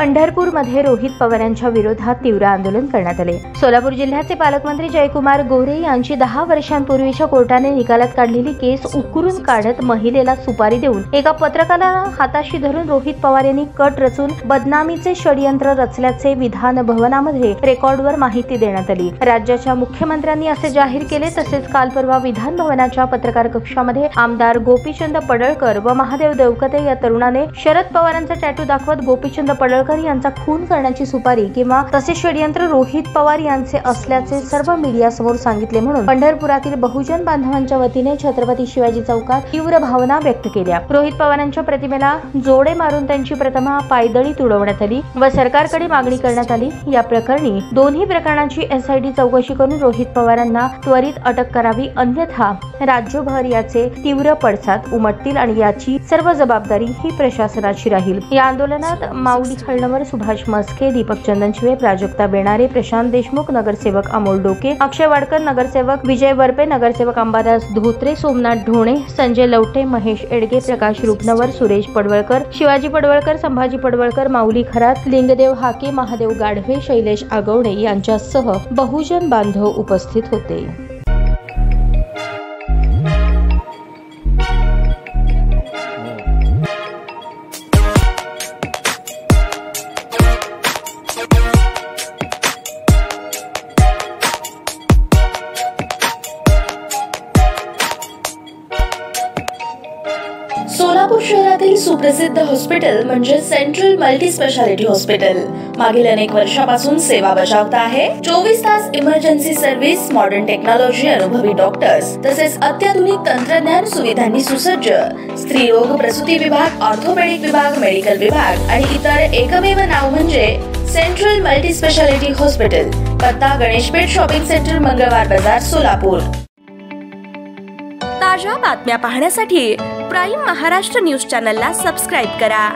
पंढरपूरमध्ये रोहित पवारांच्या विरोधात तीव्र आंदोलन करण्यात आले। सोलापूर जिल्ह्याचे पालकमंत्री जयकुमार गोरे यांची 10 वर्षांपूर्वीच्या कोर्टाने निकालात काढलेली केस उकरून काढत महिलेला सुपारी देऊन एका पत्रकाराला हाताशी धरून रोहित पवार यांनी कट रचून बदनामीचे षडयंत्र रचल्याचे विधान भवनामध्ये रेकॉर्डवर माहिती देण्यात आली। राज्याच्या मुख्यमंत्र्यांनी असे जाहीर केले। तसेच काल परवा विधान भवनाच्या पत्रकार कक्षामध्ये आमदार गोपीचंद पडळकर व महादेव देवकते या तरुणाने शरद पवारांचा टॅटू दाखवत गोपीचंद पडळकर यांचा खून करण्याची सुपारी किंवा तसे षडयंत्र रोहित पवार यांचे असल्याचे सर्व मीडियासमोर सांगितले म्हणून पंढरपुरातील बहुजन बांधवांच्या वतीने छत्रपती शिवाजी चौकात तीव्र भावना व्यक्त केल्या। रोहित पवारांच्या प्रतिमेला जोडे मारून त्यांची प्रतिमा पायदळी तुडवण्यात आली व सरकारकडे मागणी करण्यात आली। या प्रकरणी दोन्ही प्रकरणांची एसआयटी चौकशी करून रोहित पवारांना त्वरित अटक करावी, अन्यथा राज्यभर याचे तीव्र पडसाद उमटतील आणि याची सर्व जबाबदारी ही प्रशासनाची राहील। या आंदोलनात माऊली खळणवर, सुभाष मस्के, दीपक चंदनशिवे, प्राजक्ता बेणारे, प्रशांत देशमुख, नगरसेवक अमोल डोके, अक्षय वाडकर, नगरसेवक विजय वरपे, नगरसेवक अंबादास धोत्रे, सोमनाथ ढोणे, संजय लवटे, महेश एडगे, प्रकाश रुपनवर, सुरेश पडवळकर, शिवाजी पडवळकर, संभाजी पडवळकर, माऊली खरात, लिंगदेव हाके, महादेव गाढवे, शैलेश आगवणे यांच्यासह बहुजन बांधव उपस्थित होते। सोलापूर शहरातील सुप्रसिद्ध हॉस्पिटल म्हणजे सेंट्रल मल्टी स्पेशालिटी हॉस्पिटल मागील अनेक वर्षापासून सेवा बजावत आहे। 24 तास इमर्जन्सी सर्व्हिस, मॉडर्न टेक्नॉलॉजी, अनुभवी डॉक्टर्स तसेच अत्याधुनिक तंत्रज्ञान सुविधांनी सुसज्ज स्त्रीरोग प्रसूती विभाग, ऑर्थोपेडिक विभाग, मेडिकल विभाग आणि इतर एकमेव नाव म्हणजे सेंट्रल मल्टी स्पेशालिटी हॉस्पिटल। पत्ता गणेशपेठ शॉपिंग सेंटर, मंगळवार बाजार, सोलापूर। ताज्या बातम्या पाहण्यासाठी प्राईम महाराष्ट्र न्यूज चॅनलला सबस्क्राइब करा।